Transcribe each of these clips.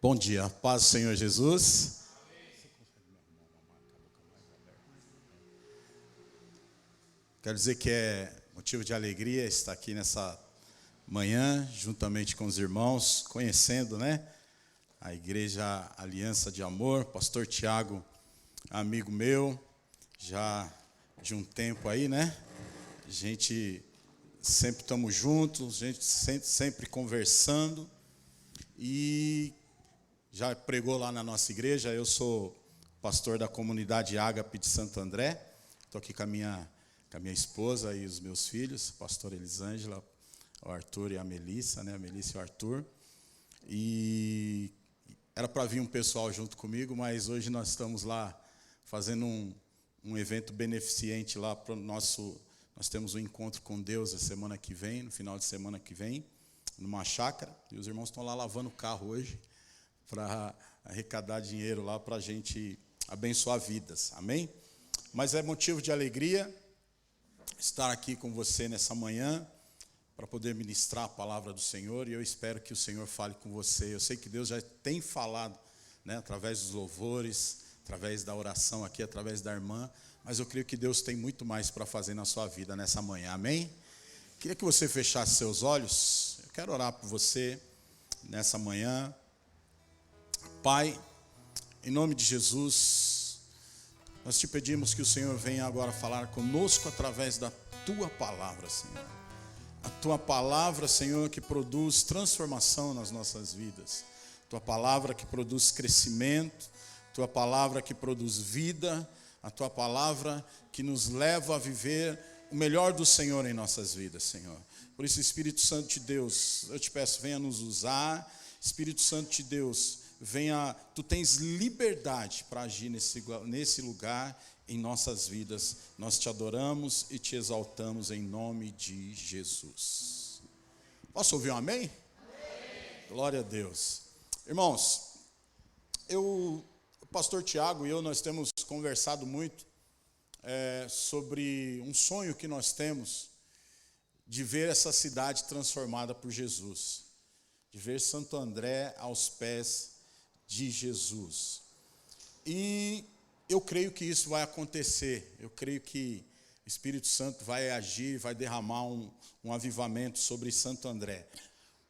Bom dia, paz do Senhor Jesus. Quero dizer que é motivo de alegria estar aqui nessa manhã, juntamente com os irmãos, conhecendo, a Igreja Aliança de Amor. Pastor Tiago, amigo meu, já de um tempo aí, A gente sempre estamos juntos, a gente sempre conversando. E já pregou lá na nossa igreja. Eu sou pastor da comunidade Ágape de Santo André. Estou aqui com a minha esposa e os meus filhos, a pastora Elisângela, o Arthur e a Melissa, a Melissa e o Arthur. E era para vir um pessoal junto comigo, mas hoje nós estamos lá fazendo um evento beneficente lá para o nosso. Nós temos um encontro com Deus a semana que vem, no final de semana que vem, numa chácara, e os irmãos estão lá lavando o carro hoje para arrecadar dinheiro lá para a gente abençoar vidas, amém? Mas é motivo de alegria estar aqui com você nessa manhã para poder ministrar a palavra do Senhor, e eu espero que o Senhor fale com você. Eu sei que Deus já tem falado, através dos louvores, através da oração aqui, através da irmã, mas eu creio que Deus tem muito mais para fazer na sua vida nessa manhã, amém? Queria que você fechasse seus olhos. Eu quero orar por você nessa manhã. Pai, em nome de Jesus, nós te pedimos que o Senhor venha agora falar conosco através da Tua palavra, Senhor. A Tua palavra, Senhor, que produz transformação nas nossas vidas. Tua palavra que produz crescimento. Tua palavra que produz vida. A Tua palavra que nos leva a viver o melhor do Senhor em nossas vidas, Senhor. Por isso, Espírito Santo de Deus, eu te peço, venha nos usar. Espírito Santo de Deus, venha, Tu tens liberdade para agir nesse lugar em nossas vidas. Nós te adoramos e te exaltamos em nome de Jesus. Posso ouvir um amém? Amém. Glória a Deus. Irmãos, o pastor Tiago e eu, nós temos conversado muito sobre um sonho que nós temos de ver essa cidade transformada por Jesus, de ver Santo André aos pés de Jesus. E eu creio que isso vai acontecer. Eu creio que o Espírito Santo vai agir, vai derramar um avivamento sobre Santo André.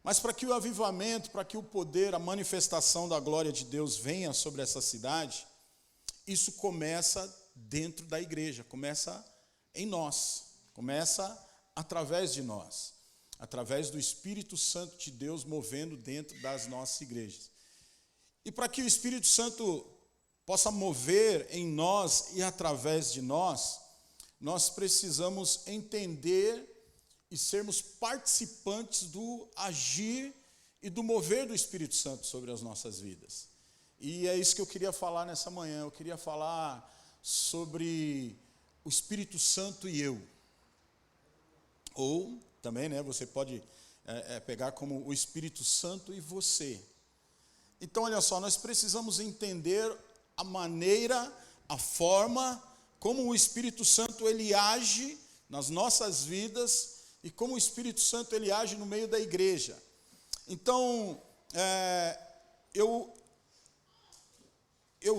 Mas para que o avivamento, para que o poder, a manifestação da glória de Deus venha sobre essa cidade, isso começa dentro da igreja, começa em nós, começa através de nós, através do Espírito Santo de Deus movendo dentro das nossas igrejas. E para que o Espírito Santo possa mover em nós e através de nós, nós precisamos entender e sermos participantes do agir e do mover do Espírito Santo sobre as nossas vidas. E é isso que eu queria falar nessa manhã. Eu queria falar sobre o Espírito Santo e eu. Ou também, você pode pegar como o Espírito Santo e você. Então, olha só, nós precisamos entender a maneira, a forma como o Espírito Santo ele age nas nossas vidas e como o Espírito Santo ele age no meio da igreja. Então, eu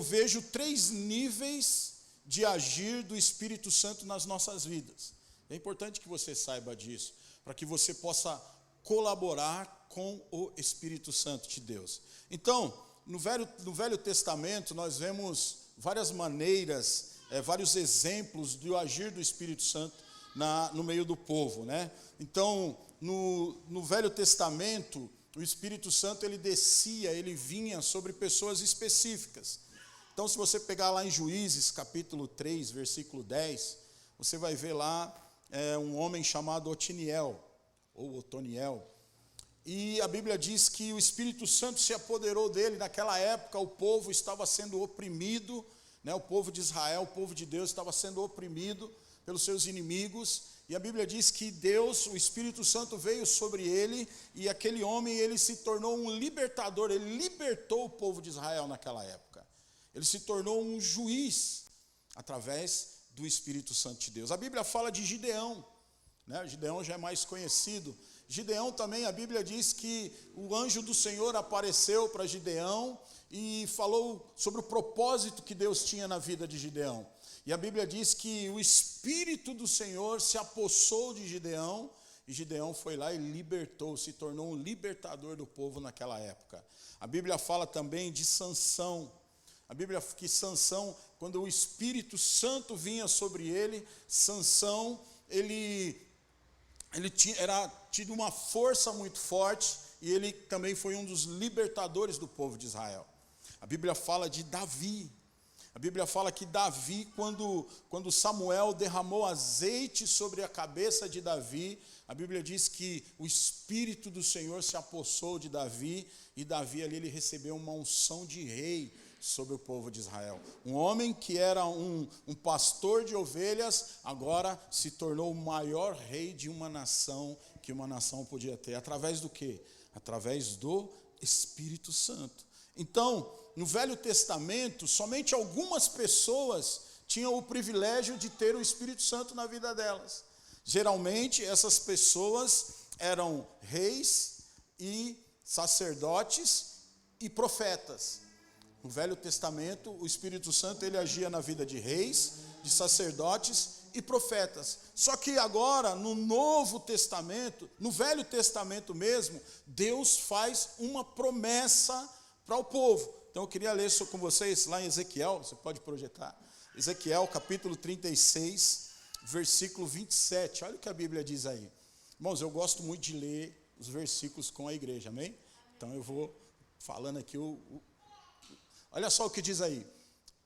vejo 3 níveis de agir do Espírito Santo nas nossas vidas. É importante que você saiba disso, para que você possa colaborar com o Espírito Santo de Deus. Então, no Velho Testamento, nós vemos várias maneiras, vários exemplos do agir do Espírito Santo no meio do povo, Então, no Velho Testamento, o Espírito Santo ele descia, ele vinha sobre pessoas específicas. Então, se você pegar lá em Juízes, capítulo 3, versículo 10, você vai ver lá um homem chamado Otiniel, ou Otoniel. E a Bíblia diz que o Espírito Santo se apoderou dele. Naquela época, o povo estava sendo oprimido, o povo de Israel, o povo de Deus, estava sendo oprimido pelos seus inimigos. E a Bíblia diz que Deus, o Espírito Santo veio sobre ele, e aquele homem, ele se tornou um libertador, ele libertou o povo de Israel naquela época. Ele se tornou um juiz através do Espírito Santo de Deus. A Bíblia fala de Gideão. né? Gideão já é mais conhecido. Gideão também, a Bíblia diz que o anjo do Senhor apareceu para Gideão e falou sobre o propósito que Deus tinha na vida de Gideão. E a Bíblia diz que o Espírito do Senhor se apossou de Gideão, e Gideão foi lá e libertou, se tornou um libertador do povo naquela época. A Bíblia fala também de Sansão. A Bíblia que Sansão, quando o Espírito Santo vinha sobre ele, Sansão, ele era tido uma força muito forte, e ele também foi um dos libertadores do povo de Israel. A Bíblia fala de Davi. A Bíblia fala que Davi, quando Samuel derramou azeite sobre a cabeça de Davi, a Bíblia diz que o Espírito do Senhor se apossou de Davi, e Davi ali ele recebeu uma unção de rei sobre o povo de Israel. Um homem que era um pastor de ovelhas, agora se tornou o maior rei de uma nação que uma nação podia ter. Através do quê? Através do Espírito Santo. Então, no Velho Testamento, somente algumas pessoas tinham o privilégio de ter o Espírito Santo na vida delas. Geralmente, essas pessoas eram reis e sacerdotes e profetas. No Velho Testamento, o Espírito Santo ele agia na vida de reis, de sacerdotes e profetas. Só que agora, no Novo Testamento, no Velho Testamento mesmo, Deus faz uma promessa para o povo. Então eu queria ler isso com vocês lá em Ezequiel, você pode projetar. Ezequiel capítulo 36, versículo 27. Olha o que a Bíblia diz aí. Irmãos, eu gosto muito de ler os versículos com a igreja, amém? Então eu vou falando aqui olha só o que diz aí.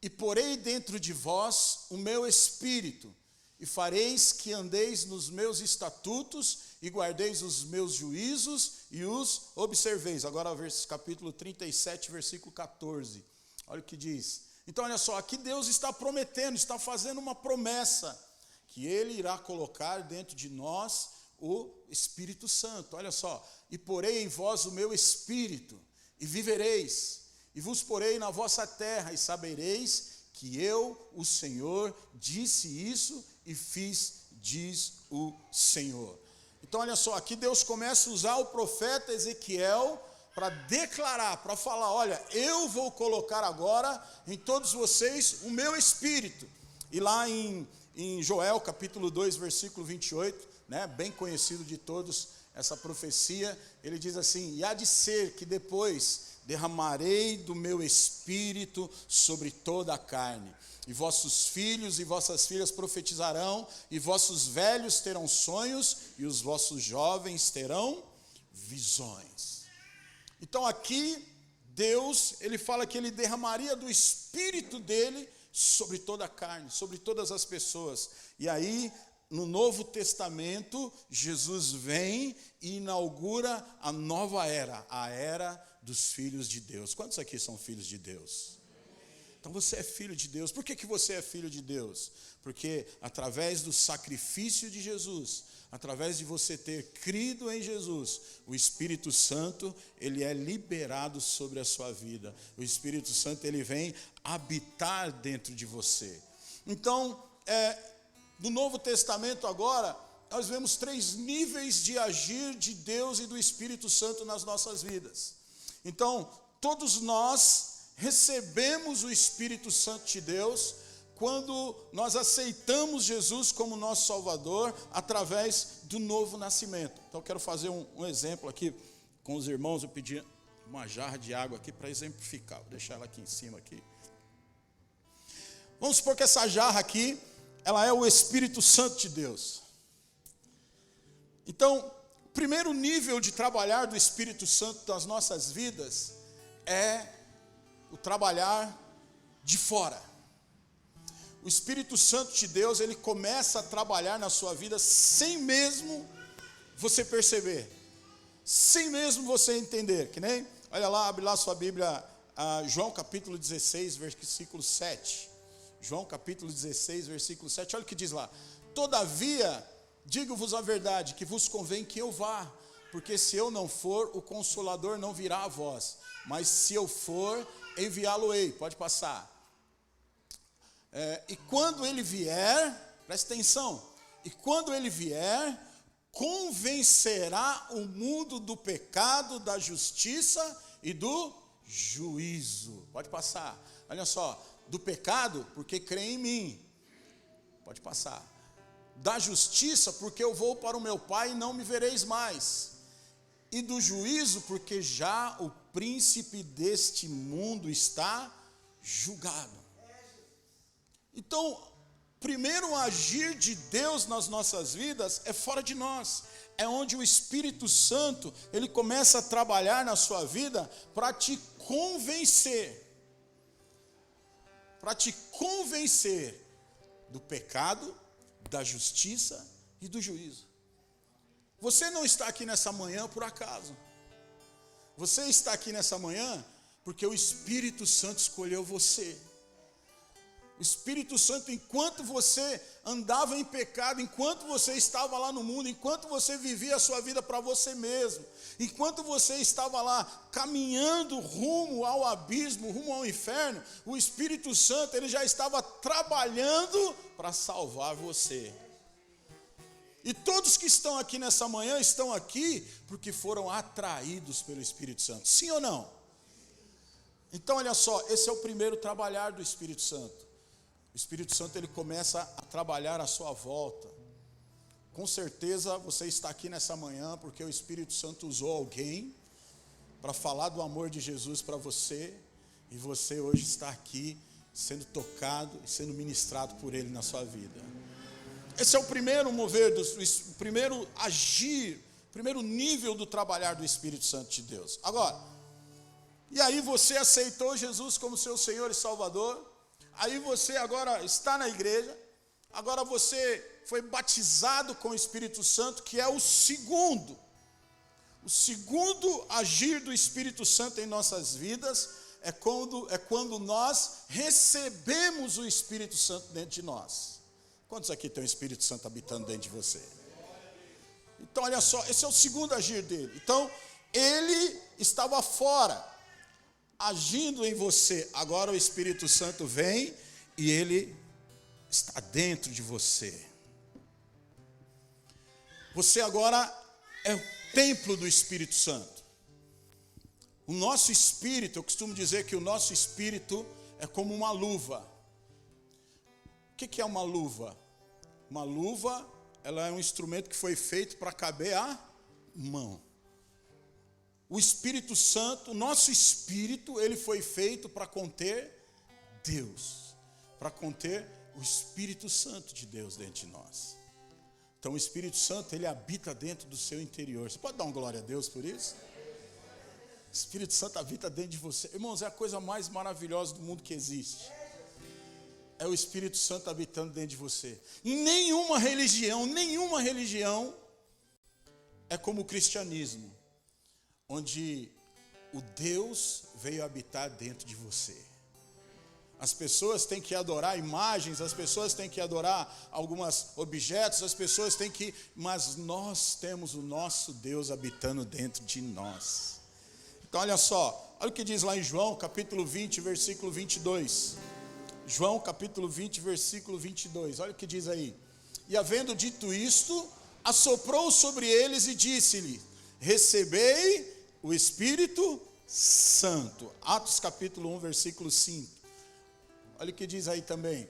E porei dentro de vós o meu espírito, e fareis que andeis nos meus estatutos, e guardeis os meus juízos, e os observeis. Agora, capítulo 37, versículo 14. Olha o que diz. Então, olha só, aqui Deus está prometendo, está fazendo uma promessa, que Ele irá colocar dentro de nós o Espírito Santo. Olha só. E porei em vós o meu espírito, e vivereis. E vos porei na vossa terra, e sabereis que eu, o Senhor, disse isso e fiz, diz o Senhor. Então, olha só, aqui Deus começa a usar o profeta Ezequiel para declarar, para falar, olha, eu vou colocar agora em todos vocês o meu espírito. E lá em Joel, capítulo 2, versículo 28, né, bem conhecido de todos, essa profecia, ele diz assim, e há de ser que depois derramarei do meu espírito sobre toda a carne, e vossos filhos e vossas filhas profetizarão, e vossos velhos terão sonhos, e os vossos jovens terão visões. Então aqui, Deus, ele fala que ele derramaria do espírito dele sobre toda a carne, sobre todas as pessoas. E aí, no Novo Testamento, Jesus vem e inaugura a nova era, a era dos filhos de Deus. Quantos aqui são filhos de Deus? Então você é filho de Deus. Por que você é filho de Deus? Porque através do sacrifício de Jesus, através de você ter crido em Jesus, o Espírito Santo, ele é liberado sobre a sua vida. O Espírito Santo, ele vem habitar dentro de você. Então, no Novo Testamento agora, nós vemos 3 níveis de agir de Deus e do Espírito Santo nas nossas vidas. Então, todos nós recebemos o Espírito Santo de Deus quando nós aceitamos Jesus como nosso Salvador através do novo nascimento. Então, eu quero fazer um exemplo aqui com os irmãos. Eu pedi uma jarra de água aqui para exemplificar. Vou deixar ela aqui em cima aqui. Vamos supor que essa jarra aqui, ela é o Espírito Santo de Deus. Então, o primeiro nível de trabalhar do Espírito Santo nas nossas vidas é o trabalhar de fora. O Espírito Santo de Deus, ele começa a trabalhar na sua vida sem mesmo você perceber, sem mesmo você entender, que nem, olha lá, abre lá sua Bíblia, João capítulo 16, versículo 7. João capítulo 16, versículo 7, olha o que diz lá. Todavia, digo-vos a verdade, que vos convém que eu vá, porque se eu não for, o Consolador não virá a vós, mas se eu for, enviá-lo-ei. Pode passar. E quando ele vier, presta atenção, e quando ele vier, convencerá o mundo do pecado, da justiça e do juízo. Pode passar. Olha só, do pecado, porque crê em mim. Pode passar. Da justiça, porque eu vou para o meu Pai e não me vereis mais. E do juízo, porque já o príncipe deste mundo está julgado. Então, primeiro agir de Deus nas nossas vidas é fora de nós. É onde o Espírito Santo, ele começa a trabalhar na sua vida para te convencer. Para te convencer do pecado, da justiça e do juízo. Você não está aqui nessa manhã por acaso. Você está aqui nessa manhã porque o Espírito Santo escolheu você. O Espírito Santo, enquanto você andava em pecado, enquanto você estava lá no mundo, enquanto você vivia a sua vida para você mesmo, enquanto você estava lá caminhando rumo ao abismo, rumo ao inferno, o Espírito Santo, ele já estava trabalhando para salvar você. E todos que estão aqui nessa manhã estão aqui porque foram atraídos pelo Espírito Santo. Sim ou não? Então olha só, esse é o primeiro trabalhar do Espírito Santo. O Espírito Santo, ele começa a trabalhar à sua volta. Com certeza você está aqui nessa manhã porque o Espírito Santo usou alguém para falar do amor de Jesus para você, e você hoje está aqui sendo tocado e sendo ministrado por ele na sua vida. Esse é o primeiro mover, o primeiro agir, o primeiro nível do trabalhar do Espírito Santo de Deus. Agora, e aí você aceitou Jesus como seu Senhor e Salvador. Aí você agora está na igreja, agora você foi batizado com o Espírito Santo, que é o segundo agir do Espírito Santo em nossas vidas, é quando nós recebemos o Espírito Santo dentro de nós. Quantos aqui tem o Espírito Santo habitando dentro de você? Então olha só, esse é o segundo agir dele. Então, ele estava fora, agindo em você. Agora o Espírito Santo vem e ele está dentro de você. Você agora é o templo do Espírito Santo. O nosso espírito, eu costumo dizer que o nosso espírito é como uma luva. O que é uma luva? Uma luva, ela é um instrumento que foi feito para caber a mão. O Espírito Santo, o nosso espírito, ele foi feito para conter Deus, para conter o Espírito Santo de Deus dentro de nós. Então o Espírito Santo, ele habita dentro do seu interior. Você pode dar uma glória a Deus por isso? O Espírito Santo habita dentro de você. Irmãos, é a coisa mais maravilhosa do mundo que existe. É o Espírito Santo habitando dentro de você. Nenhuma religião é como o cristianismo, onde o Deus veio habitar dentro de você. As pessoas têm que adorar imagens, as pessoas têm que adorar alguns objetos, as pessoas têm que... Mas nós temos o nosso Deus habitando dentro de nós. Então olha só, olha o que diz lá em João, capítulo 20, versículo 22. João, capítulo 20, versículo 22. Olha o que diz aí. E havendo dito isto, assoprou sobre eles e disse-lhe: recebei o Espírito Santo. Atos capítulo 1, versículo 5. Olha o que diz aí também.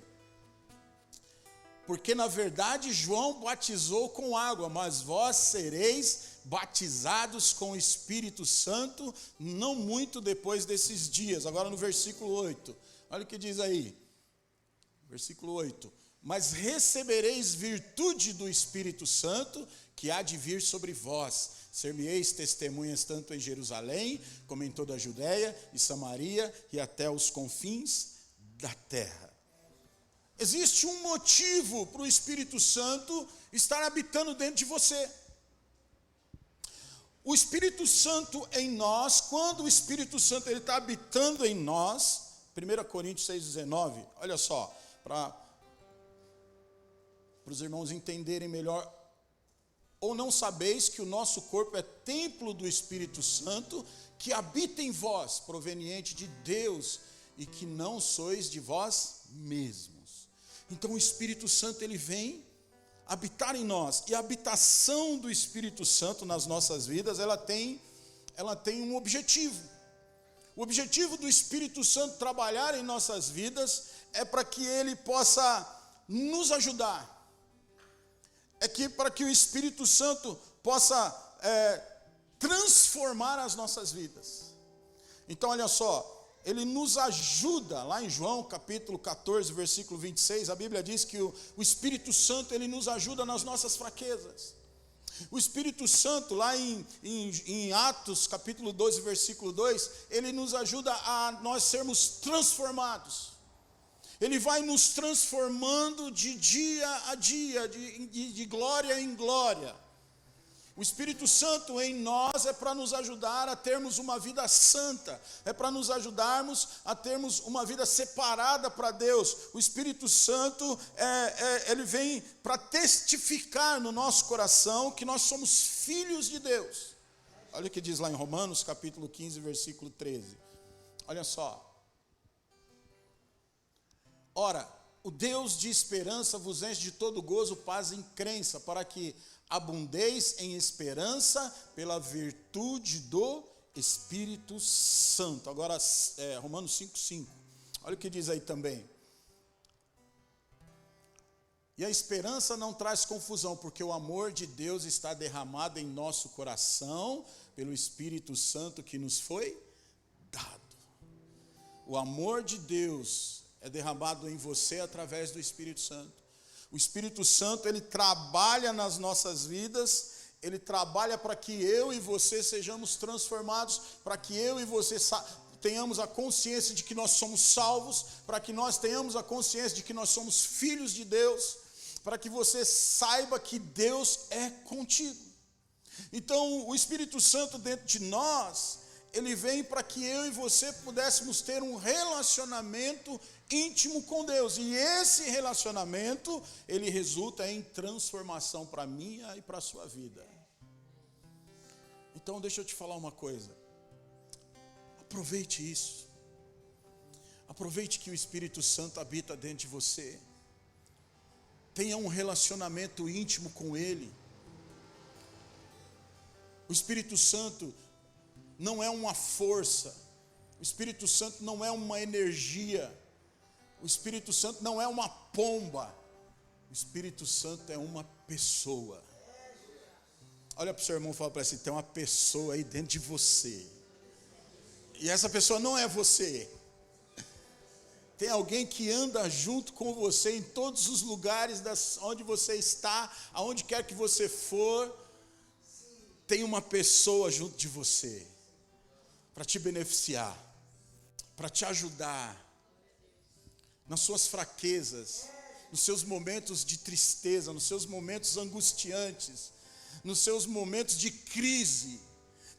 Porque na verdade João batizou com água, mas vós sereis batizados com o Espírito Santo não muito depois desses dias. Agora no versículo 8. Olha o que diz aí. Versículo 8. Mas recebereis virtude do Espírito Santo, que há de vir sobre vós. Ser-me-eis testemunhas tanto em Jerusalém, como em toda a Judéia e Samaria, e até os confins da terra. Existe um motivo para o Espírito Santo estar habitando dentro de você. O Espírito Santo em nós, quando o Espírito Santo está habitando em nós, 1 Coríntios 6,19, olha só, para os irmãos entenderem melhor. Ou não sabeis que o nosso corpo é templo do Espírito Santo, que habita em vós, proveniente de Deus, e que não sois de vós mesmos. Então o Espírito Santo, ele vem habitar em nós. E a habitação do Espírito Santo nas nossas vidas, ela tem um objetivo. O objetivo do Espírito Santo trabalhar em nossas vidas é para que ele possa nos ajudar. Para que o Espírito Santo possa transformar as nossas vidas. Então, olha só, ele nos ajuda, lá em João capítulo 14, versículo 26, a Bíblia diz que o Espírito Santo, ele nos ajuda nas nossas fraquezas. O Espírito Santo, lá em Atos capítulo 12, versículo 2, ele nos ajuda a nós sermos transformados. Ele vai nos transformando de dia a dia, de glória em glória. O Espírito Santo em nós é para nos ajudar a termos uma vida santa, é para nos ajudarmos a termos uma vida separada para Deus. O Espírito Santo, ele vem para testificar no nosso coração que nós somos filhos de Deus. Olha o que diz lá em Romanos, capítulo 15, versículo 13. Olha só. Ora, o Deus de esperança vos enche de todo gozo, paz e crença, para que abundeis em esperança pela virtude do Espírito Santo. Agora, Romanos 5,5. Olha o que diz aí também. E a esperança não traz confusão, porque o amor de Deus está derramado em nosso coração pelo Espírito Santo que nos foi dado. O amor de Deus é derramado em você através do Espírito Santo. O Espírito Santo, ele trabalha nas nossas vidas, ele trabalha para que eu e você sejamos transformados, para que eu e você tenhamos a consciência de que nós somos salvos, para que nós tenhamos a consciência de que nós somos filhos de Deus, para que você saiba que Deus é contigo. Então, o Espírito Santo dentro de nós, ele vem para que eu e você pudéssemos ter um relacionamento íntimo com Deus. E esse relacionamento, ele resulta em transformação para a minha e para a sua vida. Então, deixa eu te falar uma coisa. Aproveite isso. Aproveite que o Espírito Santo habita dentro de você. Tenha um relacionamento íntimo com Ele. O Espírito Santo não é uma força. O Espírito Santo não é uma energia. O Espírito Santo não é uma pomba. O Espírito Santo é uma pessoa. Olha para o seu irmão e fala para ele assim: tem uma pessoa aí dentro de você. E essa pessoa não é você. Tem alguém que anda junto com você em todos os lugares onde você está, aonde quer que você for. Tem uma pessoa junto de você para te beneficiar, para te ajudar nas suas fraquezas, nos seus momentos de tristeza, nos seus momentos angustiantes, nos seus momentos de crise.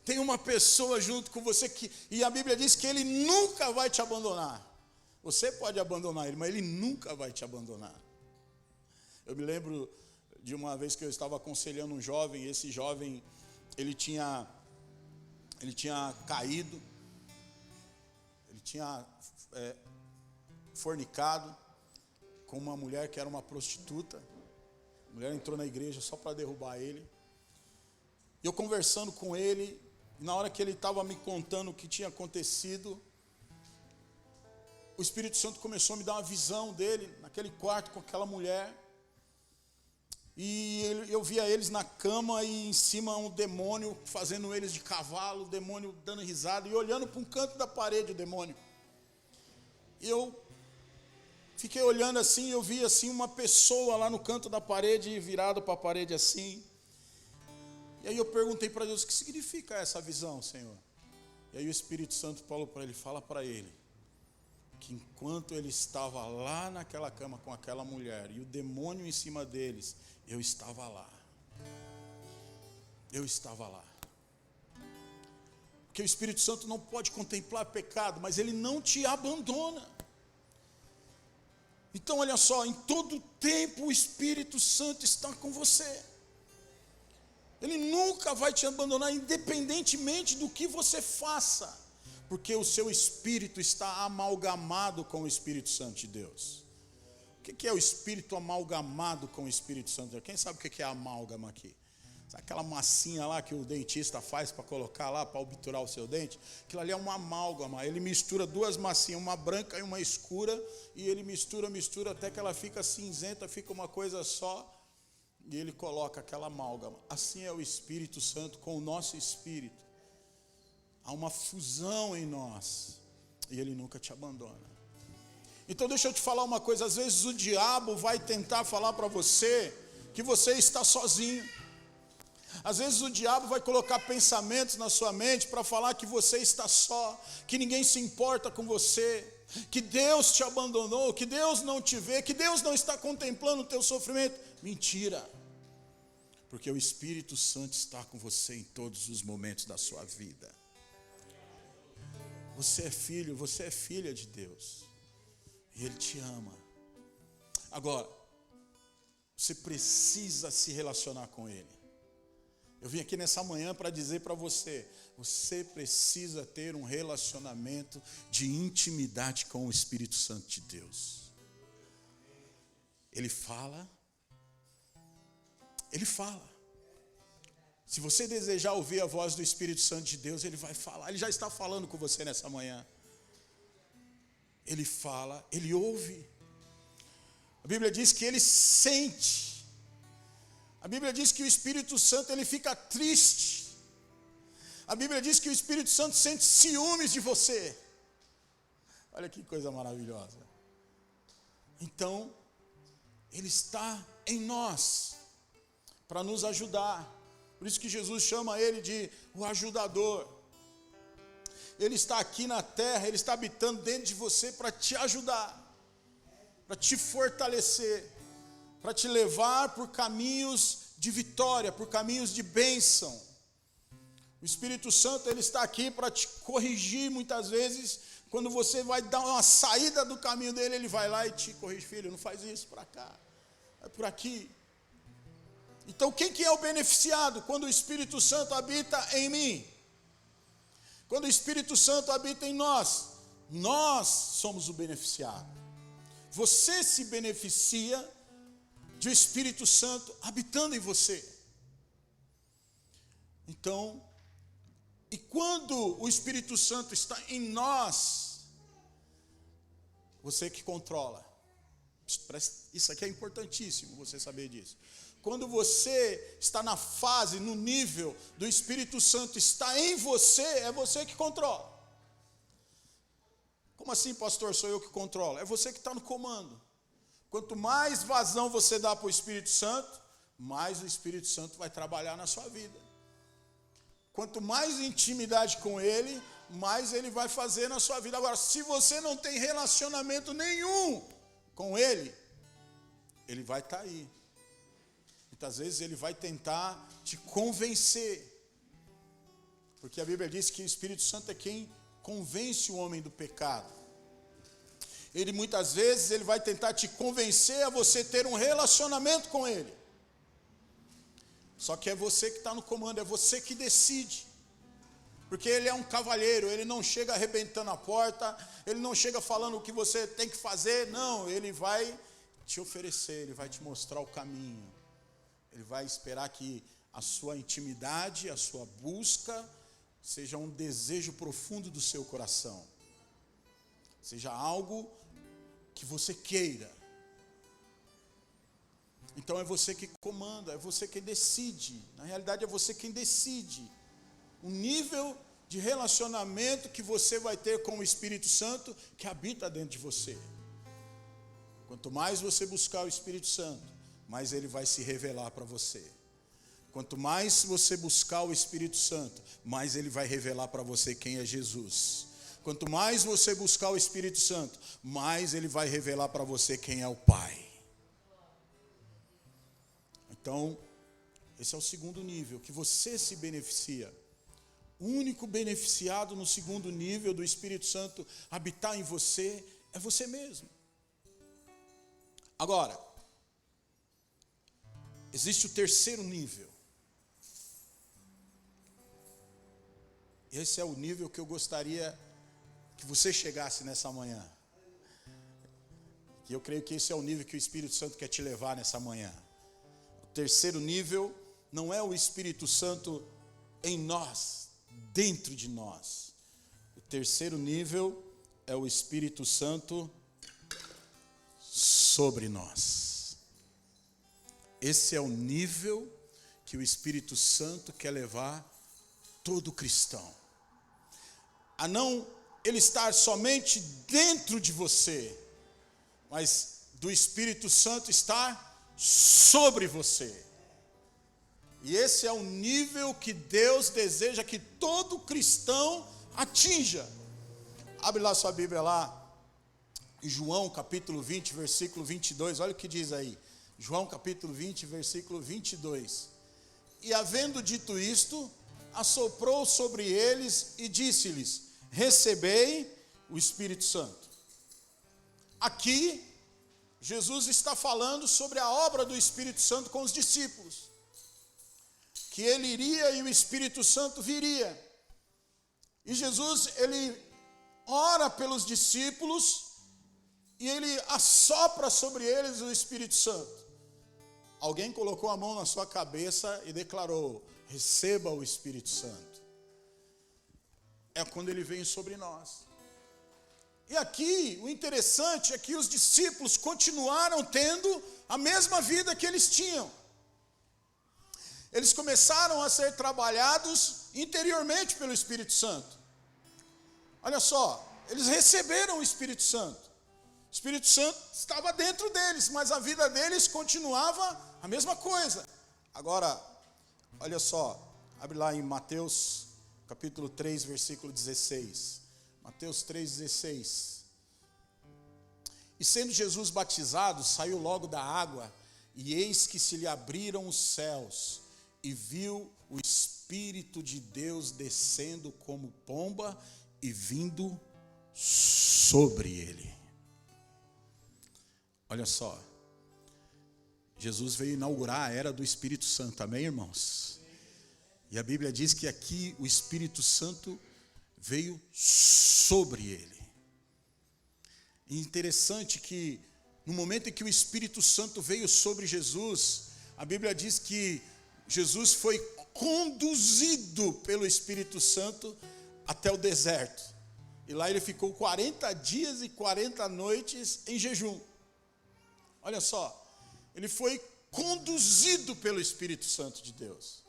Tem uma pessoa junto com você e a Bíblia diz que Ele nunca vai te abandonar. Você pode abandonar Ele, mas Ele nunca vai te abandonar. Eu me lembro de uma vez que eu estava aconselhando um jovem, e esse jovem, ele tinha caído, ele tinha fornicado com uma mulher que era uma prostituta. A mulher entrou na igreja só para derrubar ele. E eu conversando com ele, na hora que ele estava me contando o que tinha acontecido, o Espírito Santo começou a me dar uma visão dele, naquele quarto com aquela mulher. E eu via eles na cama e em cima um demônio fazendo eles de cavalo, o demônio dando risada e olhando para um canto da parede o demônio. E eu fiquei olhando assim, eu vi assim uma pessoa lá no canto da parede, virado para a parede assim. E aí eu perguntei para Deus: o que significa essa visão, Senhor? E aí o Espírito Santo falou para ele: fala para ele que enquanto ele estava lá naquela cama com aquela mulher e o demônio em cima deles, eu estava lá. Eu estava lá. Porque o Espírito Santo não pode contemplar pecado, mas ele não te abandona. Então olha só, em todo tempo o Espírito Santo está com você. Ele nunca vai te abandonar, independentemente do que você faça, porque o seu espírito está amalgamado com o Espírito Santo de Deus. O que é o Espírito amalgamado com o Espírito Santo? Quem sabe o que é amálgama aqui? Sabe aquela massinha lá que o dentista faz para colocar lá, para obturar o seu dente? Aquilo ali é uma amálgama. Ele mistura duas massinhas, uma branca e uma escura, e ele mistura até que ela fica cinzenta, fica uma coisa só, e ele coloca aquela amálgama. Assim é o Espírito Santo com o nosso espírito. Há uma fusão em nós, e ele nunca te abandona. Então deixa eu te falar uma coisa, às vezes o diabo vai tentar falar para você que você está sozinho. Às vezes o diabo vai colocar pensamentos na sua mente para falar que você está só, que ninguém se importa com você, que Deus te abandonou, que Deus não te vê, que Deus não está contemplando o teu sofrimento. Mentira, porque o Espírito Santo está com você em todos os momentos da sua vida. Você é filho, você é filha de Deus. E Ele te ama. Agora, você precisa se relacionar com Ele. Eu vim aqui nessa manhã para dizer para você, você precisa ter um relacionamento de intimidade com o Espírito Santo de Deus. Ele fala. Se você desejar ouvir a voz do Espírito Santo de Deus, Ele vai falar. Ele já está falando com você nessa manhã. Ele fala, Ele ouve. A Bíblia diz que Ele sente. A Bíblia diz que o Espírito Santo, ele fica triste. A Bíblia diz que o Espírito Santo sente ciúmes de você. Olha que coisa maravilhosa. Então, Ele está em nós para nos ajudar. Por isso que Jesus chama Ele de o ajudador. Ele está aqui na terra, Ele está habitando dentro de você para te ajudar, para te fortalecer, para te levar por caminhos de vitória, por caminhos de bênção. O Espírito Santo, ele está aqui para te corrigir muitas vezes. Quando você vai dar uma saída do caminho dele, ele vai lá e te corrige. Filho, não faz isso, para cá, é por aqui. Então quem que é o beneficiado quando o Espírito Santo habita em mim? Quando o Espírito Santo habita em nós, nós somos o beneficiado. Você se beneficia de o Espírito Santo habitando em você. Então, e quando o Espírito Santo está em nós, você que controla. Isso aqui é importantíssimo, você saber disso. Quando você está na fase, no nível do Espírito Santo está em você, é você que controla. Como assim, pastor, sou eu que controlo? É você que está no comando. Quanto mais vazão você dá para o Espírito Santo, mais o Espírito Santo vai trabalhar na sua vida. Quanto mais intimidade com Ele, mais Ele vai fazer na sua vida. Agora, se você não tem relacionamento nenhum com Ele, Ele vai estar aí. Muitas vezes Ele vai tentar te convencer. Porque a Bíblia diz que o Espírito Santo é quem convence o homem do pecado. Ele muitas vezes ele vai tentar te convencer a você ter um relacionamento com Ele. Só que é você que está no comando, é você que decide. Porque Ele é um cavalheiro, Ele não chega arrebentando a porta, Ele não chega falando o que você tem que fazer, não, Ele vai te oferecer, Ele vai te mostrar o caminho. Ele vai esperar que a sua intimidade, a sua busca, seja um desejo profundo do seu coração. Seja algo que você queira. Então é você que comanda, é você que decide. Na realidade é você quem decide o nível de relacionamento que você vai ter com o Espírito Santo que habita dentro de você. Quanto mais você buscar o Espírito Santo, mais ele vai se revelar para você. Quanto mais você buscar o Espírito Santo, mais ele vai revelar para você quem é Jesus. Quanto mais você buscar o Espírito Santo, mais ele vai revelar para você quem é o Pai. Então, esse é o segundo nível, que você se beneficia. O único beneficiado no segundo nível do Espírito Santo habitar em você é você mesmo. Agora, existe o terceiro nível. Esse é o nível que eu gostaria que você chegasse nessa manhã. que eu creio que esse é o nível que o Espírito Santo quer te levar nessa manhã. O terceiro nível não é o Espírito Santo em nós, dentro de nós. O terceiro nível é o Espírito Santo sobre nós. Esse é o nível que o Espírito Santo quer levar todo cristão. A não ele estar somente dentro de você, mas do Espírito Santo estar sobre você. E esse é o nível que Deus deseja que todo cristão atinja. Abre lá sua Bíblia lá, em João capítulo 20, versículo 22, olha o que diz aí. João capítulo 20, versículo 22. E havendo dito isto, assoprou sobre eles e disse-lhes: recebei o Espírito Santo. Aqui, Jesus está falando sobre a obra do Espírito Santo com os discípulos. Que ele iria e o Espírito Santo viria. E Jesus, ele ora pelos discípulos e ele assopra sobre eles o Espírito Santo. Alguém colocou a mão na sua cabeça e declarou: receba o Espírito Santo. É quando ele vem sobre nós. E aqui, o interessante é que os discípulos continuaram tendo a mesma vida que eles tinham. Eles começaram a ser trabalhados interiormente pelo Espírito Santo. Olha só, eles receberam o Espírito Santo. O Espírito Santo estava dentro deles, mas a vida deles continuava a mesma coisa. Agora, olha só, abre lá em Mateus capítulo 3, versículo 16. Mateus 3,16. E sendo Jesus batizado, saiu logo da água, e eis que se lhe abriram os céus, e viu o Espírito de Deus descendo como pomba e vindo sobre ele. Olha só, Jesus veio inaugurar a era do Espírito Santo, amém, irmãos? E a Bíblia diz que aqui o Espírito Santo veio sobre ele. E interessante que no momento em que o Espírito Santo veio sobre Jesus, a Bíblia diz que Jesus foi conduzido pelo Espírito Santo até o deserto. E lá ele ficou 40 dias e 40 noites em jejum. Olha só, ele foi conduzido pelo Espírito Santo de Deus.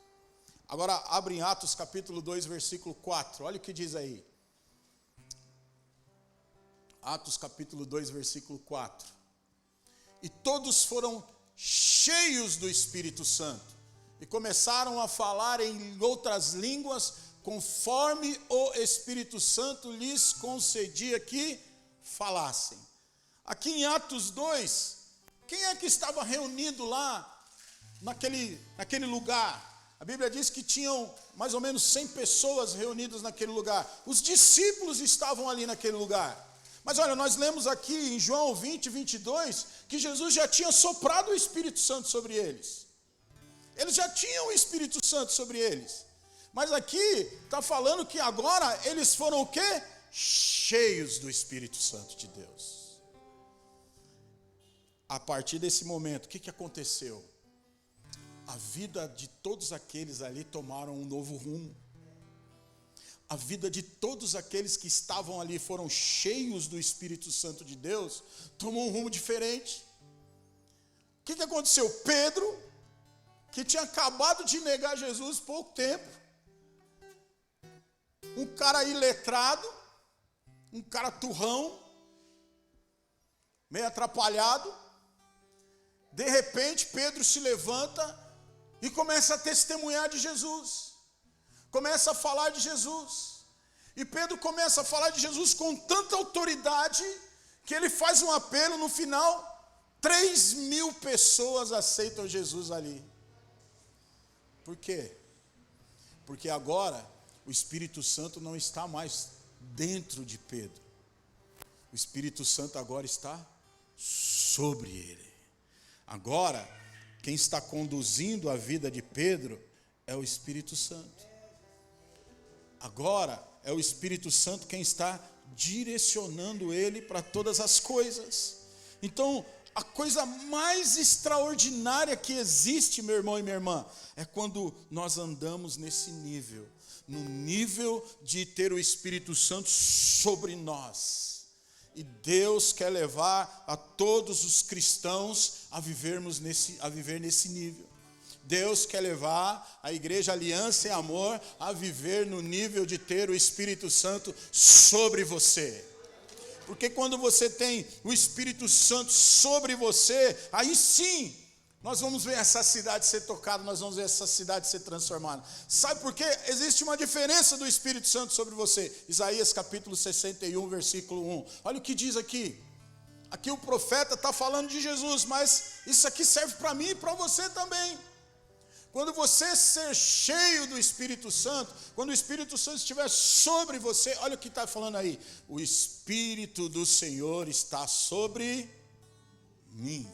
Agora abre em Atos capítulo 2, versículo 4. Olha o que diz aí. Atos capítulo 2, versículo 4. E todos foram cheios do Espírito Santo e começaram a falar em outras línguas, conforme o Espírito Santo lhes concedia que falassem. Aqui em Atos 2, quem é que estava reunido lá naquele lugar? A Bíblia diz que tinham mais ou menos 100 pessoas reunidas naquele lugar. Os discípulos estavam ali naquele lugar. Mas olha, nós lemos aqui em João 20, 22, que Jesus já tinha soprado o Espírito Santo sobre eles. Eles já tinham o Espírito Santo sobre eles. Mas aqui está falando que agora eles foram o quê? Cheios do Espírito Santo de Deus. A partir desse momento, o que aconteceu? A vida de todos aqueles ali tomaram um novo rumo. A vida de todos aqueles que estavam ali foram cheios do Espírito Santo de Deus, tomou um rumo diferente. O que aconteceu? Pedro, que tinha acabado de negar Jesus há pouco tempo, um cara iletrado, um cara turrão, meio atrapalhado, de repente Pedro se levanta e começa a testemunhar de Jesus. Começa a falar de Jesus. E Pedro começa a falar de Jesus com tanta autoridade que ele faz um apelo no final. 3.000 pessoas aceitam Jesus ali. Por quê? Porque agora o Espírito Santo não está mais dentro de Pedro. O Espírito Santo agora está sobre ele. Agora, quem está conduzindo a vida de Pedro é o Espírito Santo. Agora é o Espírito Santo quem está direcionando ele para todas as coisas. Então, a coisa mais extraordinária que existe, meu irmão e minha irmã, é quando nós andamos nesse nível, no nível de ter o Espírito Santo sobre nós. E Deus quer levar a todos os cristãos a viver nesse nível. Deus quer levar a Igreja Aliança e Amor a viver no nível de ter o Espírito Santo sobre você. Porque quando você tem o Espírito Santo sobre você, aí sim, nós vamos ver essa cidade ser tocada, nós vamos ver essa cidade ser transformada. Sabe por quê? Existe uma diferença do Espírito Santo sobre você. Isaías capítulo 61, versículo 1. Olha o que diz aqui. Aqui o profeta está falando de Jesus, mas isso aqui serve para mim e para você também. Quando você ser cheio do Espírito Santo, quando o Espírito Santo estiver sobre você, olha o que está falando aí. O Espírito do Senhor está sobre mim.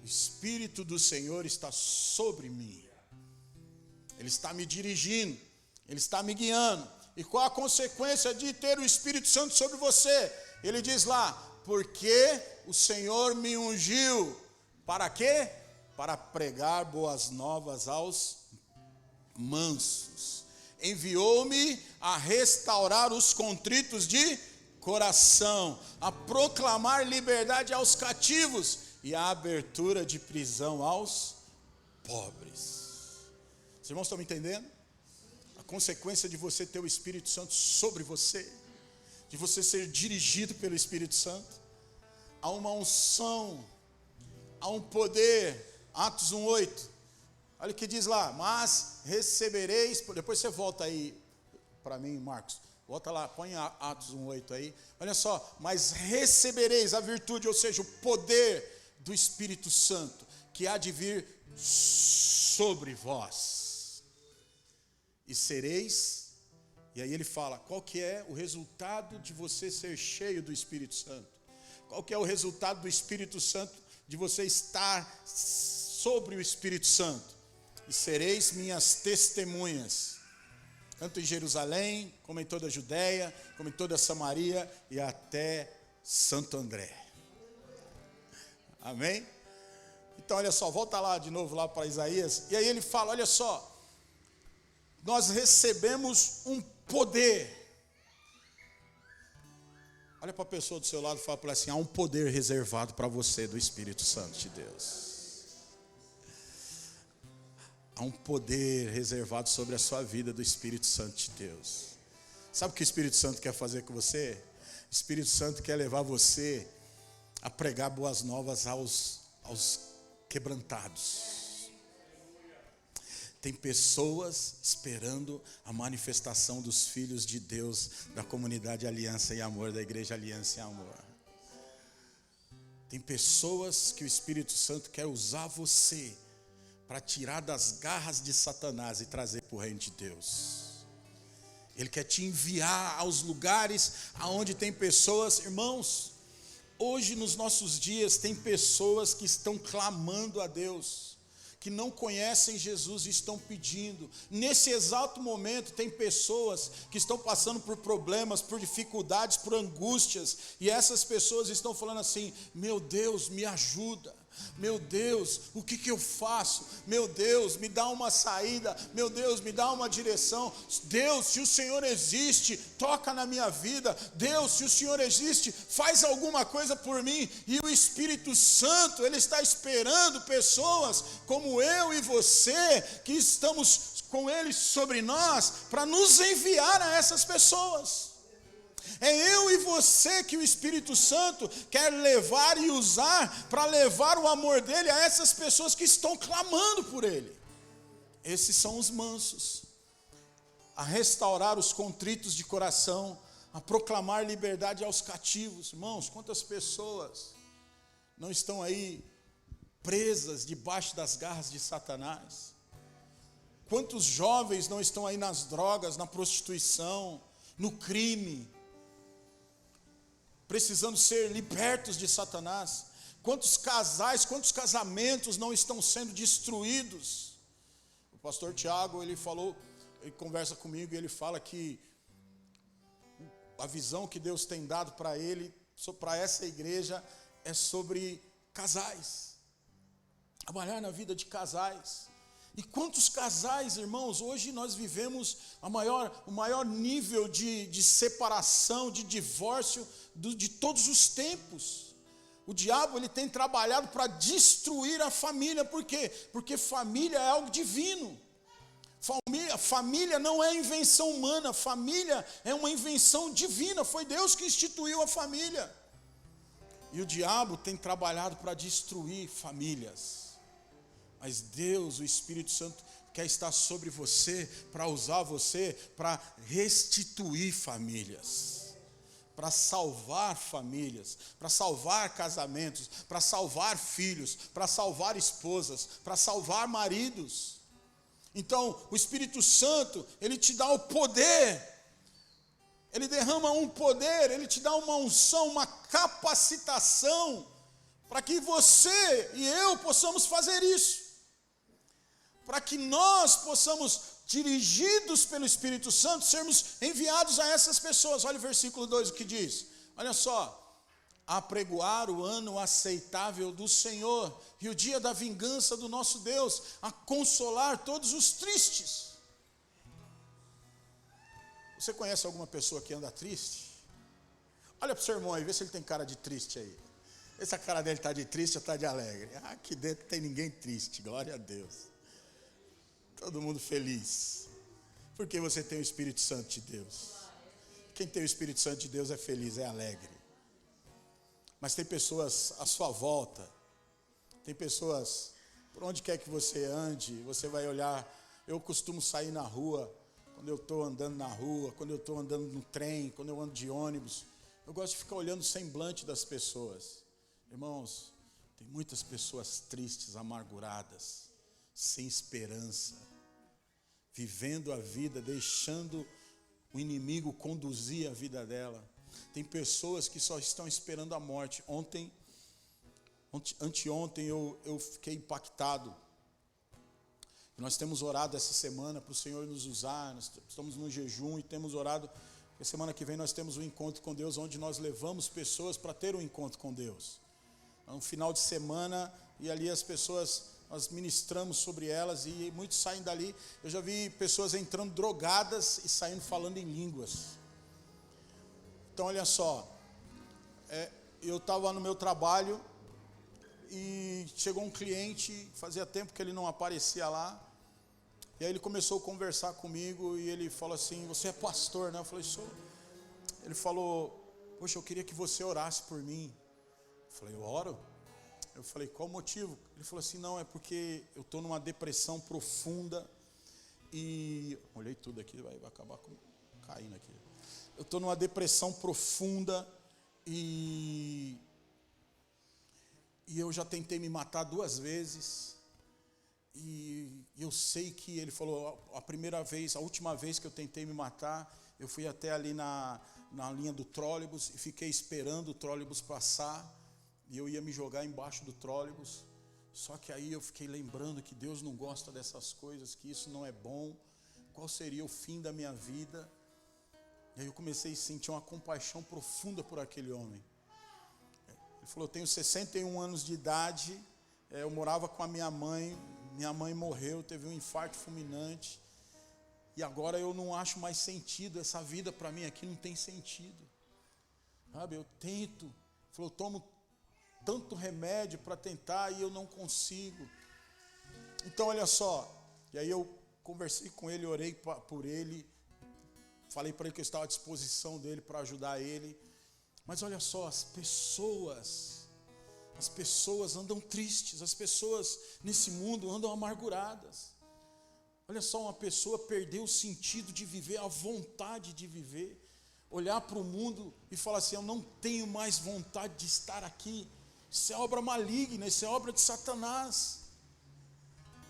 O Espírito do Senhor está sobre mim. Ele está me dirigindo, Ele está me guiando. E qual a consequência de ter o Espírito Santo sobre você? Ele diz lá, porque o Senhor me ungiu. Para quê? Para pregar boas novas aos mansos. Enviou-me a restaurar os contritos de coração, a proclamar liberdade aos cativos e a abertura de prisão aos pobres. Os irmãos estão me entendendo? A consequência de você ter o Espírito Santo sobre você, de você ser dirigido pelo Espírito Santo, há uma unção, há um poder. Atos 1:8, olha o que diz lá, mas recebereis, depois você volta aí para mim, Marcos, volta lá, põe Atos 1:8 aí, olha só, mas recebereis a virtude, ou seja, o poder do Espírito Santo, que há de vir sobre vós, e sereis, e aí ele fala, qual que é o resultado de você ser cheio do Espírito Santo? Qual que é o resultado do Espírito Santo, de você estar sobre o Espírito Santo? E sereis minhas testemunhas, tanto em Jerusalém, como em toda a Judéia, como em toda a Samaria e até Santo André. Amém? Então olha só, volta lá de novo lá para Isaías, e aí ele fala, olha só, nós recebemos um poder. Olha para a pessoa do seu lado e fala para ela assim, há um poder reservado para você do Espírito Santo de Deus. Há um poder reservado sobre a sua vida do Espírito Santo de Deus. Sabe o que o Espírito Santo quer fazer com você? O Espírito Santo quer levar você a pregar boas novas aos quebrantados. Tem pessoas esperando a manifestação dos filhos de Deus, da comunidade Aliança e Amor, da Igreja Aliança e Amor. Tem pessoas que o Espírito Santo quer usar você para tirar das garras de Satanás e trazer para o reino de Deus. Ele quer te enviar aos lugares aonde tem pessoas, irmãos, hoje nos nossos dias tem pessoas que estão clamando a Deus, que não conhecem Jesus e estão pedindo. Nesse exato momento tem pessoas que estão passando por problemas, por dificuldades, por angústias, e essas pessoas estão falando assim, meu Deus, me ajuda. Meu Deus, o que eu faço? Meu Deus, me dá uma saída. Meu Deus, me dá uma direção. Deus, se o Senhor existe, toca na minha vida. Deus, se o Senhor existe, faz alguma coisa por mim. E o Espírito Santo, Ele está esperando pessoas como eu e você, que estamos com Ele sobre nós, para nos enviar a essas pessoas. É eu e você que o Espírito Santo quer levar e usar para levar o amor dele a essas pessoas que estão clamando por ele. Esses são os mansos. A restaurar os contritos de coração, a proclamar liberdade aos cativos. Irmãos, quantas pessoas não estão aí presas debaixo das garras de Satanás? Quantos jovens não estão aí nas drogas, na prostituição, no crime, precisando ser libertos de Satanás? Quantos casais, quantos casamentos não estão sendo destruídos? O pastor Tiago, ele conversa comigo e ele fala que a visão que Deus tem dado para ele para essa igreja é sobre casais. Trabalhar na vida de casais. E quantos casais, irmãos, hoje nós vivemos o maior nível de separação, de divórcio de todos os tempos. O diabo ele tem trabalhado para destruir a família. Por quê? Porque família é algo divino. Família não é invenção humana, família é uma invenção divina. Foi Deus que instituiu a família. E o diabo tem trabalhado para destruir famílias. Mas Deus, o Espírito Santo, quer estar sobre você, para usar você, para restituir famílias, para salvar famílias, para salvar casamentos, para salvar filhos, para salvar esposas, para salvar maridos. Então, o Espírito Santo, ele te dá o poder, ele derrama um poder, ele te dá uma unção, uma capacitação, para que você e eu possamos fazer isso. Para que nós possamos, dirigidos pelo Espírito Santo, sermos enviados a essas pessoas. Olha o versículo 2 o que diz. Olha só. Apregoar o ano aceitável do Senhor e o dia da vingança do nosso Deus, a consolar todos os tristes. Você conhece alguma pessoa que anda triste? Olha para o seu irmão aí, vê se ele tem cara de triste aí. Essa cara dele está de triste ou está de alegre? Aqui dentro não tem ninguém triste, glória a Deus. Todo mundo feliz, porque você tem o Espírito Santo de Deus. Quem tem o Espírito Santo de Deus é feliz, é alegre. Mas tem pessoas à sua volta, tem pessoas, por onde quer que você ande, você vai olhar. Eu costumo sair na rua, quando eu estou andando na rua, quando eu estou andando no trem, quando eu ando de ônibus, eu gosto de ficar olhando o semblante das pessoas. Irmãos, tem muitas pessoas tristes, amarguradas, sem esperança, vivendo a vida, deixando o inimigo conduzir a vida dela. Tem pessoas que só estão esperando a morte. Anteontem eu fiquei impactado. Nós temos orado essa semana para o Senhor nos usar. Nós estamos no jejum e temos orado. Porque semana que vem nós temos um encontro com Deus, onde nós levamos pessoas para ter um encontro com Deus. É um final de semana e ali as pessoas, nós ministramos sobre elas e muitos saem dali. Eu já vi pessoas entrando drogadas e saindo falando em línguas. Então olha só, eu estava no meu trabalho e chegou um cliente, fazia tempo que ele não aparecia lá, e aí ele começou a conversar comigo e ele falou assim: você é pastor, né? Eu falei: sou. Ele falou: poxa, eu queria que você orasse por mim. Eu falei: eu oro? Eu falei: qual o motivo? Ele falou assim: não, é porque eu estou numa depressão profunda e... olhei tudo aqui, vai acabar caindo aqui. Eu estou numa depressão profunda e eu já tentei me matar 2 vezes. E eu sei que ele falou, a última vez que eu tentei me matar, eu fui até ali na linha do trólebus e fiquei esperando o trólebus passar. E eu ia me jogar embaixo do trólebus. Só que aí eu fiquei lembrando que Deus não gosta dessas coisas, que isso não é bom. Qual seria o fim da minha vida? E aí eu comecei a sentir uma compaixão profunda por aquele homem. Ele falou: eu tenho 61 anos de idade, eu morava com a minha mãe morreu, teve um infarto fulminante, e agora eu não acho mais sentido, essa vida para mim aqui não tem sentido. Sabe, eu tento, ele falou, eu tomo tanto remédio para tentar e eu não consigo. Então olha só, e aí eu conversei com ele, orei por ele, falei para ele que eu estava à disposição dele para ajudar ele. Mas olha só, as pessoas andam tristes, as pessoas nesse mundo andam amarguradas. Olha só, uma pessoa perdeu o sentido de viver, a vontade de viver, olhar para o mundo e falar assim: eu não tenho mais vontade de estar aqui, isso é obra maligna, isso é obra de Satanás.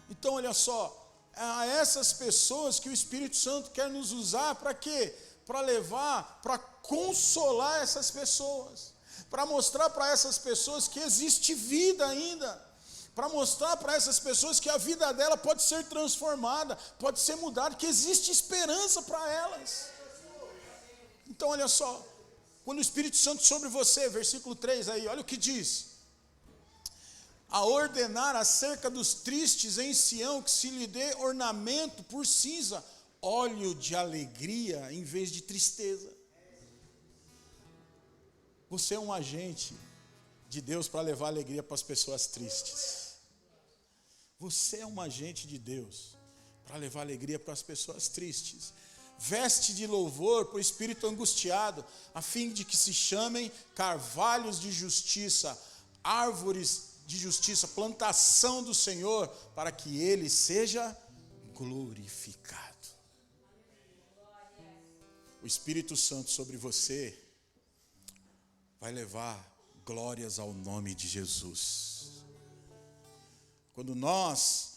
Então olha só, a essas pessoas que o Espírito Santo quer nos usar para quê? Para levar, para consolar essas pessoas, para mostrar para essas pessoas que existe vida ainda, para mostrar para essas pessoas que a vida dela pode ser transformada, pode ser mudada, que existe esperança para elas. Então olha só, Quando o Espírito Santo sobre você, versículo 3 aí, olha o que diz. A ordenar acerca dos tristes em Sião, que se lhe dê ornamento por cinza, óleo de alegria em vez de tristeza. Você é um agente de Deus para levar alegria para as pessoas tristes. Você é um agente de Deus para levar alegria para as pessoas tristes. Veste de louvor para o espírito angustiado, a fim de que se chamem carvalhos de justiça, árvores de justiça, plantação do Senhor, para que Ele seja glorificado. O Espírito Santo sobre você vai levar glórias ao nome de Jesus. Quando nós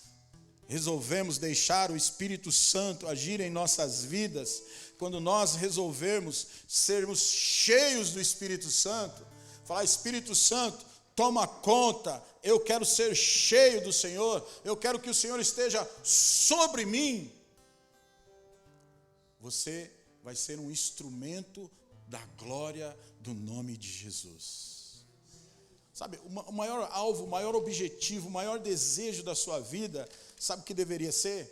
resolvemos deixar o Espírito Santo agir em nossas vidas, quando nós resolvermos sermos cheios do Espírito Santo, falar: Espírito Santo, toma conta, eu quero ser cheio do Senhor, eu quero que o Senhor esteja sobre mim. Você vai ser um instrumento da glória do nome de Jesus. Sabe, o maior alvo, o maior objetivo, o maior desejo da sua vida, sabe o que deveria ser?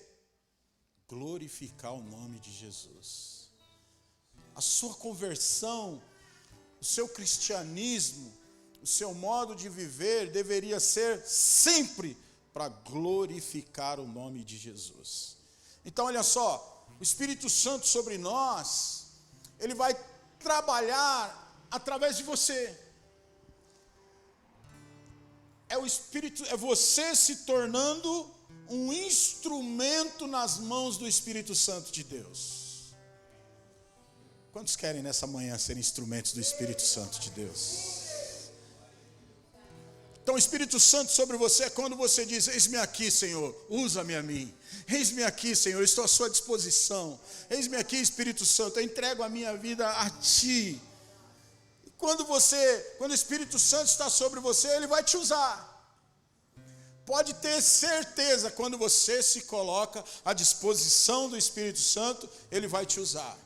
Glorificar o nome de Jesus. A sua conversão, o seu cristianismo, o seu modo de viver deveria ser sempre para glorificar o nome de Jesus. Então olha só, o Espírito Santo sobre nós, ele vai trabalhar através de você. É você se tornando um instrumento nas mãos do Espírito Santo de Deus. Quantos querem nessa manhã ser instrumentos do Espírito Santo de Deus? Então o Espírito Santo sobre você é quando você diz: eis-me aqui, Senhor, usa-me a mim. Eis-me aqui, Senhor, estou à sua disposição. Eis-me aqui, Espírito Santo, eu entrego a minha vida a Ti. E quando o Espírito Santo está sobre você, Ele vai te usar. Pode ter certeza, quando você se coloca à disposição do Espírito Santo, Ele vai te usar.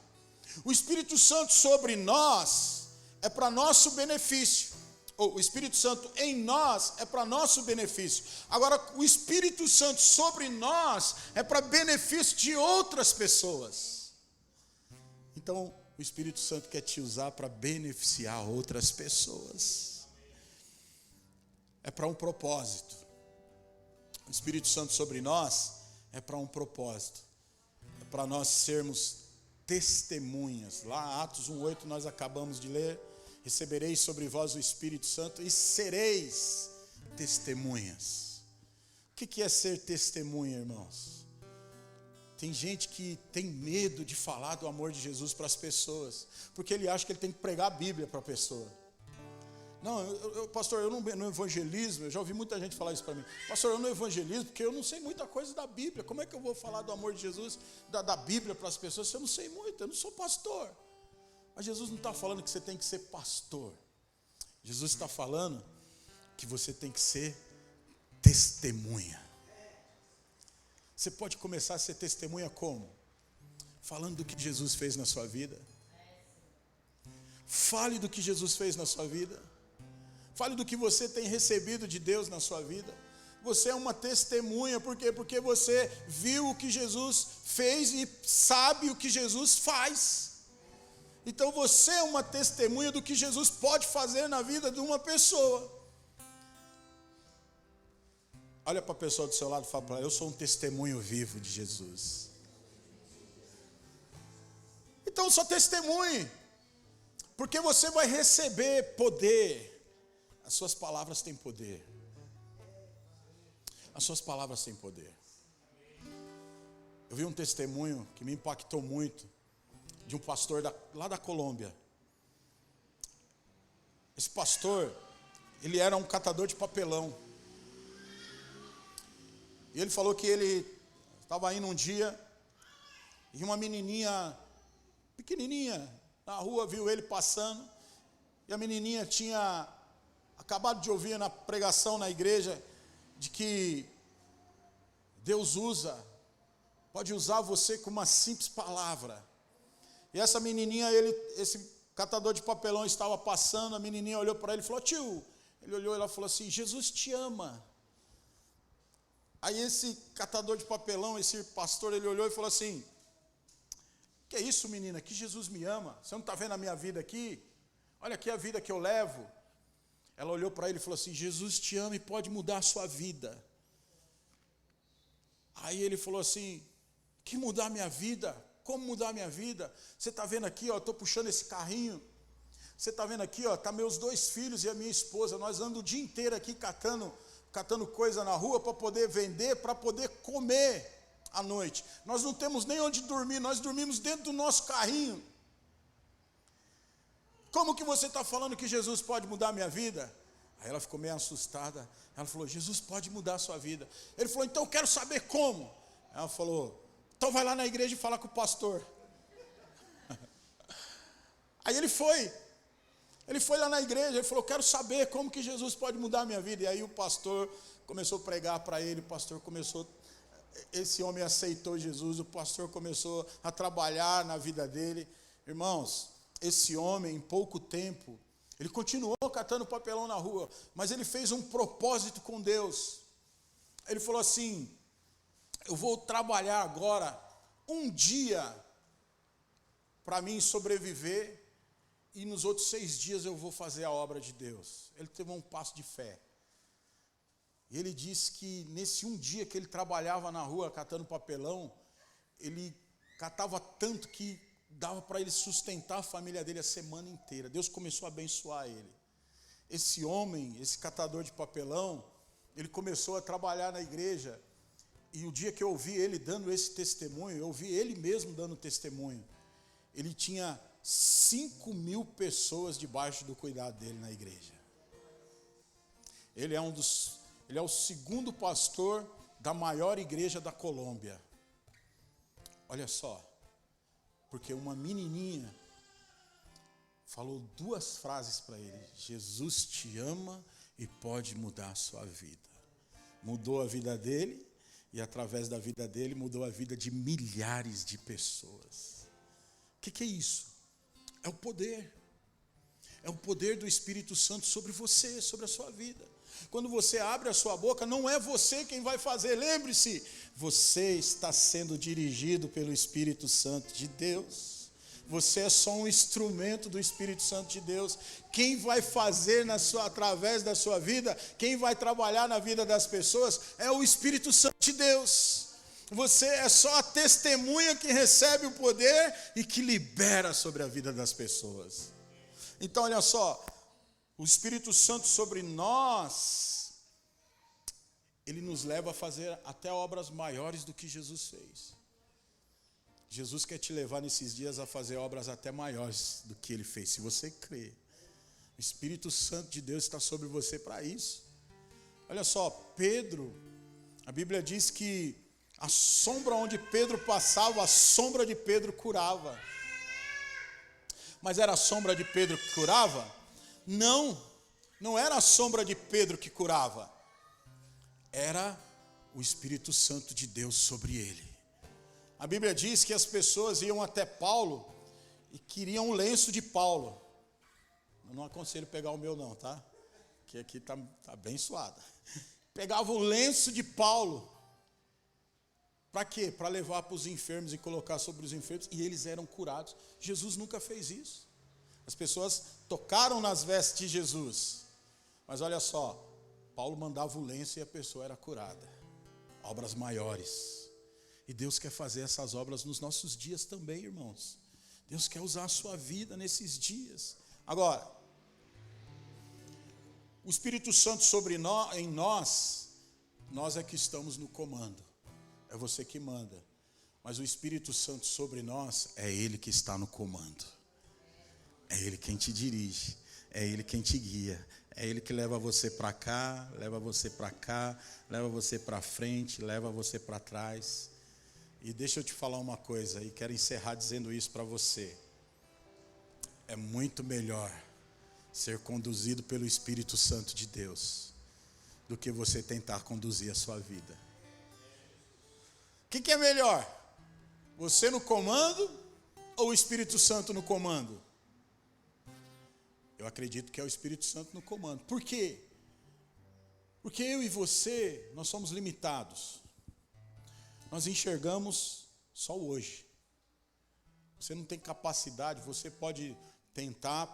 O Espírito Santo sobre nós é para nosso benefício. O Espírito Santo em nós é para nosso benefício. Agora, o Espírito Santo sobre nós é para benefício de outras pessoas. Então, o Espírito Santo quer te usar para beneficiar outras pessoas. É para um propósito. O Espírito Santo sobre nós é para um propósito. É para nós sermos testemunhas. Lá, Atos 1:8, nós acabamos de ler. Recebereis sobre vós o Espírito Santo e sereis testemunhas. O que é ser testemunha, irmãos? Tem gente que tem medo de falar do amor de Jesus para as pessoas, porque ele acha que ele tem que pregar a Bíblia para a pessoa. Não, pastor, eu não evangelismo, eu já ouvi muita gente falar isso para mim. Pastor, eu não evangelismo porque eu não sei muita coisa da Bíblia. Como é que eu vou falar do amor de Jesus, da Bíblia para as pessoas, se eu não sei muito, eu não sou pastor. Mas Jesus não está falando que você tem que ser pastor. Jesus está falando que você tem que ser testemunha. Você pode começar a ser testemunha como? Falando do que Jesus fez na sua vida. Fale do que Jesus fez na sua vida. Fale do que você tem recebido de Deus na sua vida. Você é uma testemunha, por quê? Porque você viu o que Jesus fez e sabe o que Jesus faz. Então você é uma testemunha do que Jesus pode fazer na vida de uma pessoa. Olha para a pessoa do seu lado e fala para ela: eu sou um testemunho vivo de Jesus. Então só testemunhe, porque você vai receber poder. As suas palavras têm poder. As suas palavras têm poder. Eu vi um testemunho que me impactou muito, de um pastor lá da Colômbia. Esse pastor, ele era um catador de papelão. E ele falou que ele estava indo um dia, e uma menininha, pequenininha, na rua, viu ele passando, e a menininha tinha acabado de ouvir na pregação na igreja, de que Deus pode usar você com uma simples palavra. E essa menininha, esse catador de papelão estava passando, a menininha olhou para ele e falou: tio, ele olhou e ela falou assim: Jesus te ama. Aí esse catador de papelão, esse pastor, ele olhou e falou assim: que é isso, menina, que Jesus me ama, você não está vendo a minha vida aqui? Olha aqui a vida que eu levo. Ela olhou para ele e falou assim: Jesus te ama e pode mudar a sua vida. Aí ele falou assim: que mudar a minha vida? Como mudar a minha vida? Você está vendo aqui, ó, estou puxando esse carrinho. Você está vendo aqui, ó, tá meus 2 filhos e a minha esposa. Nós andamos o dia inteiro aqui catando coisa na rua para poder vender, para poder comer à noite. Nós não temos nem onde dormir, nós dormimos dentro do nosso carrinho. Como que você está falando que Jesus pode mudar a minha vida? Aí ela ficou meio assustada. Ela falou: Jesus pode mudar a sua vida. Ele falou: então eu quero saber como. Ela falou: então vai lá na igreja e fala com o pastor. Aí ele foi lá na igreja, ele falou: quero saber como que Jesus pode mudar a minha vida. E aí o pastor começou a pregar para ele, esse homem aceitou Jesus, o pastor começou a trabalhar na vida dele. Irmãos, esse homem, em pouco tempo, ele continuou catando papelão na rua, mas ele fez um propósito com Deus. Ele falou assim: eu vou trabalhar agora um dia para mim sobreviver, e nos outros 6 dias eu vou fazer a obra de Deus. Ele teve um passo de fé. E ele disse que nesse um dia que ele trabalhava na rua catando papelão, ele catava tanto que dava para ele sustentar a família dele a semana inteira. Deus começou a abençoar ele. Esse homem, esse catador de papelão, ele começou a trabalhar na igreja. E o dia que eu ouvi ele dando esse testemunho, eu ouvi ele mesmo dando testemunho. Ele tinha 5.000 pessoas debaixo do cuidado dele na igreja. Ele é o 2º pastor da maior igreja da Colômbia. Olha só, porque uma menininha falou 2 frases para ele: Jesus te ama e pode mudar a sua vida. Mudou a vida dele, e através da vida dele mudou a vida de milhares de pessoas. O que é isso? É o poder. É o poder do Espírito Santo sobre você, sobre a sua vida. Quando você abre a sua boca, não é você quem vai fazer. Lembre-se, você está sendo dirigido pelo Espírito Santo de Deus. Você é só um instrumento do Espírito Santo de Deus. Quem vai fazer através da sua vida, quem vai trabalhar na vida das pessoas, é o Espírito Santo de Deus. Você é só a testemunha que recebe o poder e que libera sobre a vida das pessoas. Então, olha só, o Espírito Santo sobre nós, ele nos leva a fazer até obras maiores do que Jesus fez. Jesus quer te levar nesses dias a fazer obras até maiores do que ele fez, se você crer. O Espírito Santo de Deus está sobre você para isso. Olha só, Pedro, a Bíblia diz que a sombra onde Pedro passava, a sombra de Pedro curava. Mas era a sombra de Pedro que curava? Não era a sombra de Pedro que curava. Era o Espírito Santo de Deus sobre ele. A Bíblia diz que as pessoas iam até Paulo e queriam um lenço de Paulo. Eu não aconselho pegar o meu não, tá? Que aqui tá bem suado. Pegava o lenço de Paulo. Para quê? Para levar para os enfermos e colocar sobre os enfermos, e eles eram curados. Jesus nunca fez isso. As pessoas tocaram nas vestes de Jesus. Mas olha só, Paulo mandava o lenço e a pessoa era curada. Obras maiores. E Deus quer fazer essas obras nos nossos dias também, irmãos. Deus quer usar a sua vida nesses dias. Agora, o Espírito Santo em nós é que estamos no comando. É você que manda. Mas o Espírito Santo sobre nós, é Ele que está no comando. É Ele quem te dirige. É Ele quem te guia. É Ele que leva você para cá, leva você para cá, leva você para frente, leva você para trás. E deixa eu te falar uma coisa, e quero encerrar dizendo isso para você. É muito melhor ser conduzido pelo Espírito Santo de Deus do que você tentar conduzir a sua vida. O que é melhor? Você no comando ou o Espírito Santo no comando? Eu acredito que é o Espírito Santo no comando. Por quê? Porque eu e você, nós somos limitados. Nós enxergamos só o hoje. Você não tem capacidade, você pode tentar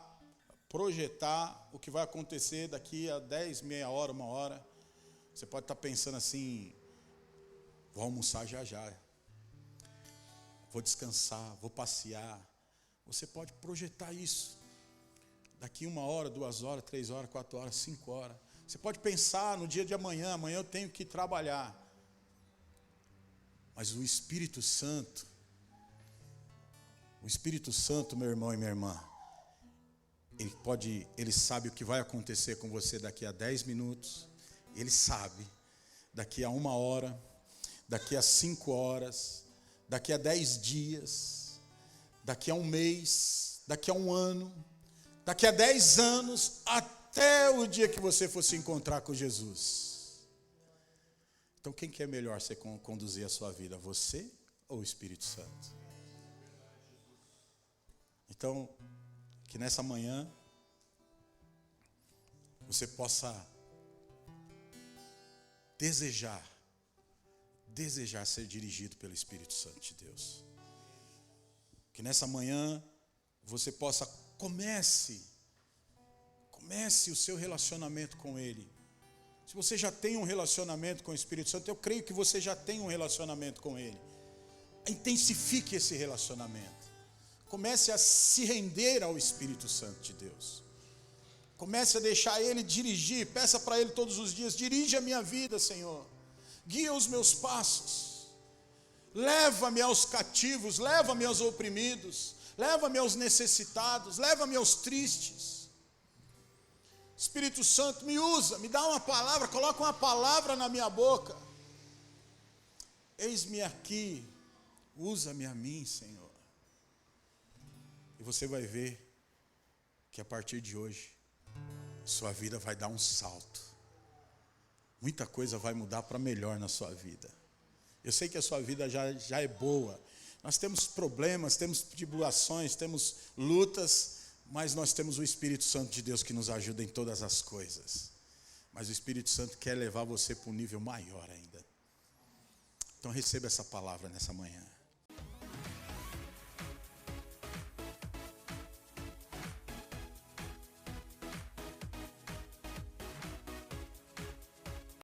projetar o que vai acontecer daqui a 10, meia hora, 1 hora. Você pode estar pensando assim, vou almoçar já já, vou descansar, vou passear. Você pode projetar isso. Daqui 1 hora, 2 horas, 3 horas, 4 horas, 5 horas. Você pode pensar no dia de amanhã, amanhã eu tenho que trabalhar. Mas o Espírito Santo, meu irmão e minha irmã, ele sabe o que vai acontecer com você daqui a 10 minutos, ele sabe, daqui a 1 hora, daqui a 5 horas, daqui a 10 dias, daqui a 1 mês, daqui a 1 ano, daqui a 10 anos, até o dia que você for se encontrar com Jesus. Então quem que é melhor você conduzir a sua vida, você ou o Espírito Santo? Então, que nessa manhã você possa desejar ser dirigido pelo Espírito Santo de Deus. Que nessa manhã você possa comece o seu relacionamento com Ele. Se você já tem um relacionamento com o Espírito Santo, eu creio que você já tem um relacionamento com Ele. Intensifique esse relacionamento. Comece a se render ao Espírito Santo de Deus. Comece a deixar Ele dirigir. Peça para Ele todos os dias: dirige a minha vida, Senhor. Guia os meus passos. Leva-me aos cativos, leva-me aos oprimidos, leva-me aos necessitados, leva-me aos tristes. Espírito Santo, me usa, me dá uma palavra, coloca uma palavra na minha boca. Eis-me aqui, usa-me a mim, Senhor. E você vai ver que a partir de hoje, sua vida vai dar um salto. Muita coisa vai mudar para melhor na sua vida. Eu sei que a sua vida já é boa. Nós temos problemas, temos tribulações, temos lutas, mas nós temos o Espírito Santo de Deus que nos ajuda em todas as coisas. Mas o Espírito Santo quer levar você para um nível maior ainda. Então receba essa palavra nessa manhã.